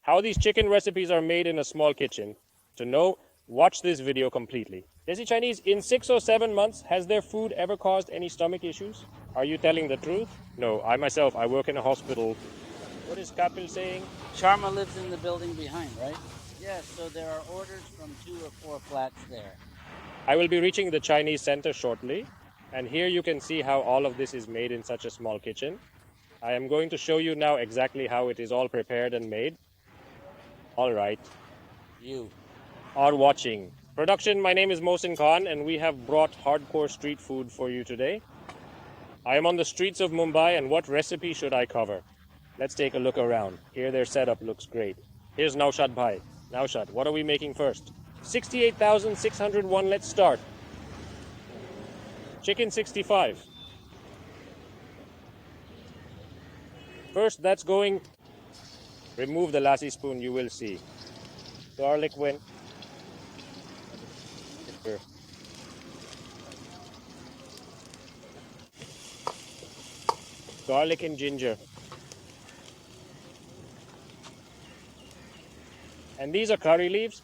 how these chicken recipes are made in a small kitchen. To know, watch this video completely. Desi Chinese, in 6 or 7 months, has their food ever caused any stomach issues? Are you telling the truth? No, I myself, I work in a hospital. What is Kapil saying? Sharma lives in the building behind, right? Yes, so there are orders from 2 or 4 flats there. I will be reaching the Chinese center shortly, and here you can see how all of this is made in such a small kitchen. I am going to show you now exactly how it is all prepared and made. All right, You. are watching. Production, my name is Mohsin Khan, and we have brought hardcore street food for you today. I am on the streets of Mumbai, and what recipe should I cover? Let's take a look around. Here their setup looks great. Here's Naushad Bhai. Naushad, what are we making first? 68,601, let's start. Chicken 65. First, that's going. Remove the lassi spoon, you will see. Garlic went. Garlic and ginger. And these are curry leaves.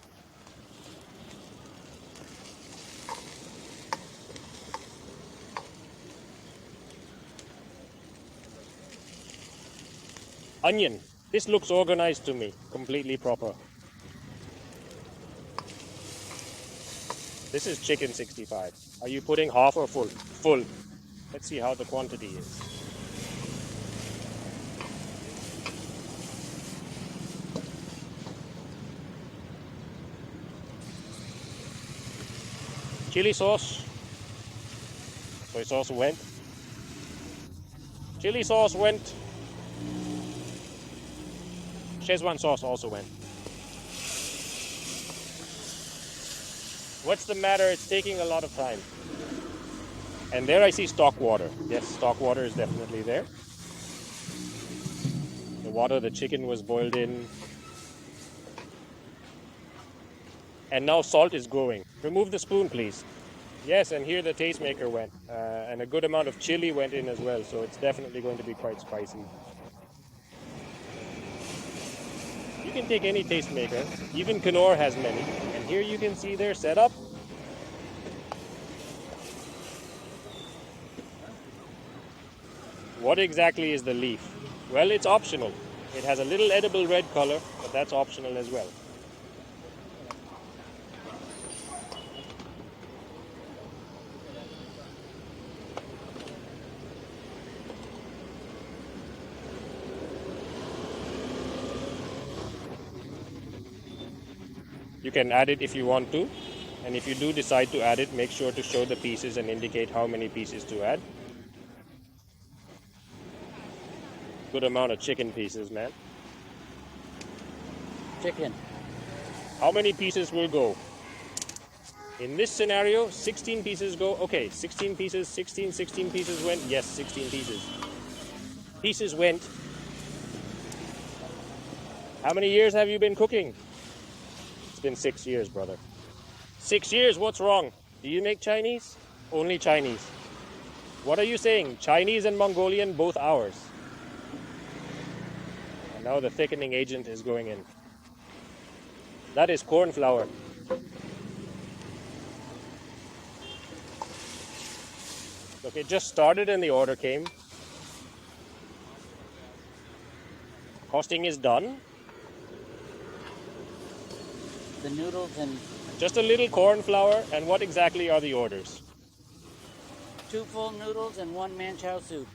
Onion. This looks organized to me, completely proper. This is chicken 65. Are you putting half or full? Full. Let's see how the quantity is. Chili sauce. Soy sauce went. Chili sauce went. Szechuan sauce also went. What's the matter? It's taking a lot of time. And there I see stock water. Yes, stock water is definitely there. The water the chicken was boiled in. And now salt is going. Remove the spoon, please. Yes, and here the tastemaker went. And a good amount of chili went in as well, so it's definitely going to be quite spicy. You can take any tastemaker. Even Knorr has many. And here you can see their setup. What exactly is the leaf? Well, it's optional. It has a little edible red color, but that's optional as well. You can add it if you want to, and if you do decide to add it, make sure to show the pieces and indicate how many pieces to add. Good amount of chicken pieces, man. Chicken. How many pieces will go? In this scenario, 16 pieces go. Okay, 16 pieces, 16 pieces went. Yes, 16 pieces. Pieces went. How many years have you been cooking? It's been 6 years, brother. 6 years, what's wrong? Do you make Chinese? Only Chinese. What are you saying? Chinese and Mongolian, both ours. And now the thickening agent is going in. That is corn flour. Look, it just started and the order came. Costing is done. The noodles and Just a little corn flour, and what exactly are the orders? 2 full noodles and 1 manchow soup.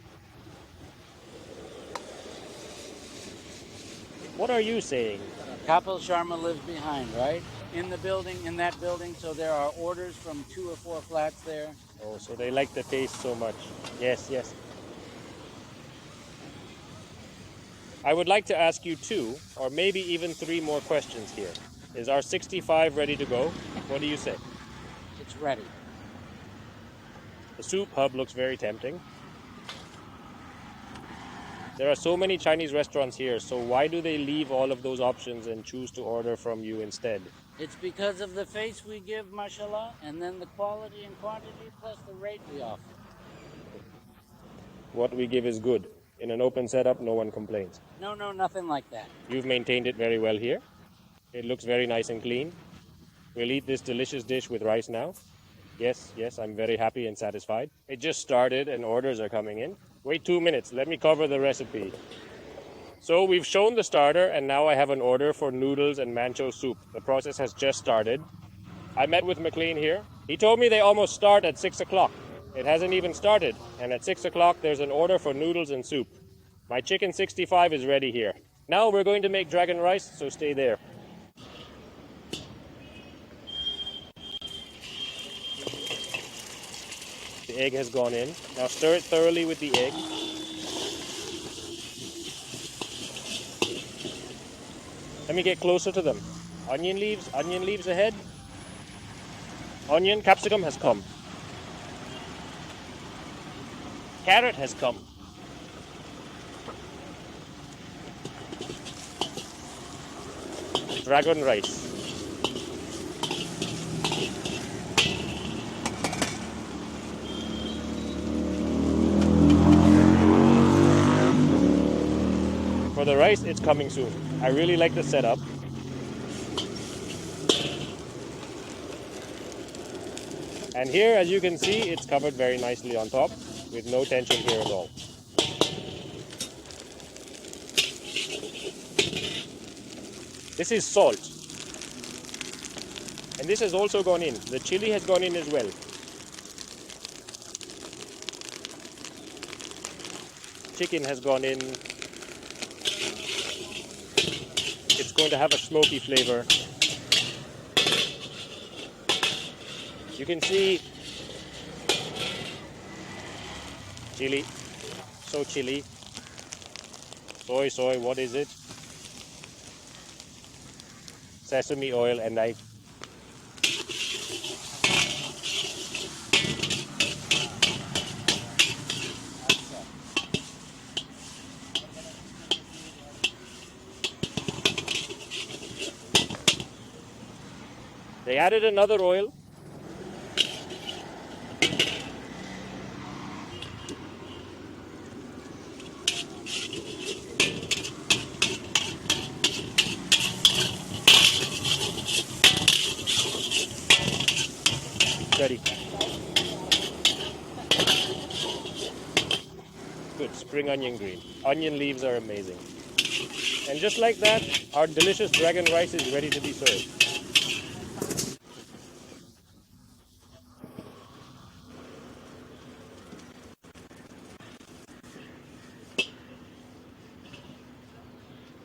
What are you saying? Kapil Sharma lives behind, right? In the building, in that building, so there are orders from 2 or 4 flats there. Oh, so they like the taste so much. Yes, yes. I would like to ask you 2 or maybe even 3 more questions here. Is our 65 ready to go? What do you say? It's ready. The soup hub looks very tempting. There are so many Chinese restaurants here, so why do they leave all of those options and choose to order from you instead? It's because of the face we give, mashallah, and then the quality and quantity plus the rate we offer. What we give is good. In an open setup, no one complains. No, nothing like that. You've maintained it very well here. It looks very nice and clean. We'll eat this delicious dish with rice now. Yes, I'm very happy and satisfied. It just started and orders are coming in. Wait 2 minutes, let me cover the recipe. So we've shown the starter and now I have an order for noodles and mancho soup. The process has just started. I met with McLean here. He told me they almost start at 6 o'clock. It hasn't even started. And at 6 o'clock there's an order for noodles and soup. My chicken 65 is ready here. Now we're going to make dragon rice, so stay there. The egg has gone in. Now stir it thoroughly with the egg. Let me get closer to them. Onion leaves ahead. Onion, capsicum has come. Carrot has come. Dragon rice. For the rice, it's coming soon. I really like the setup. And here, as you can see, it's covered very nicely on top with no tension here at all. This is salt. And this has also gone in. The chili has gone in as well. Chicken has gone in. It's going to have a smoky flavor. You can see chili, so chili. Soy, what is it? Sesame oil, and I they added another oil. Ready. Good, spring onion green. Onion leaves are amazing. And just like that, our delicious dragon rice is ready to be served.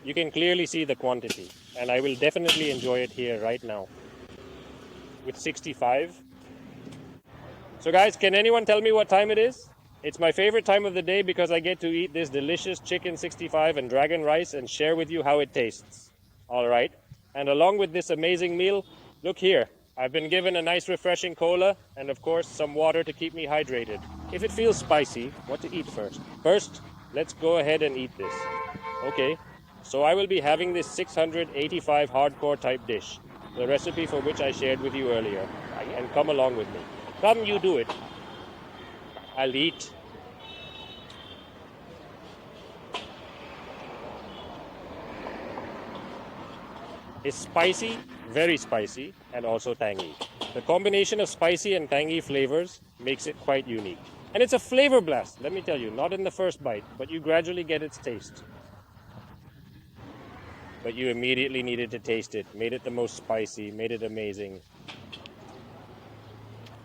You can clearly see the quantity, and I will definitely enjoy it here right now with 65. So guys, can anyone tell me what time it is? It's my favorite time of the day because I get to eat this delicious chicken 65 and dragon rice and share with you how it tastes. All right. And along with this amazing meal, look here. I've been given a nice refreshing cola and of course some water to keep me hydrated. If it feels spicy, what to eat first? First, let's go ahead and eat this. Okay. So I will be having this 685 hardcore type dish, the recipe for which I shared with you earlier. And come along with me. Come, you do it. I'll eat. It's spicy, very spicy, and also tangy. The combination of spicy and tangy flavors makes it quite unique. And it's a flavor blast, let me tell you, not in the first bite, but you gradually get its taste. But you immediately needed to taste it, made it the most spicy, made it amazing.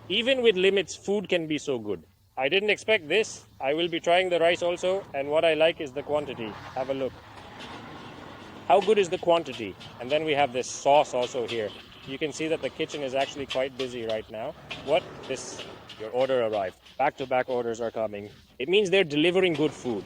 Even with limits, food can be so good. I didn't expect this. I will be trying the rice also, and what I like is the quantity. Have a look. How good is the quantity? And then we have this sauce also here. You can see that the kitchen is actually quite busy right now. What? Your order arrived. Back-to-back orders are coming. It means they're delivering good food.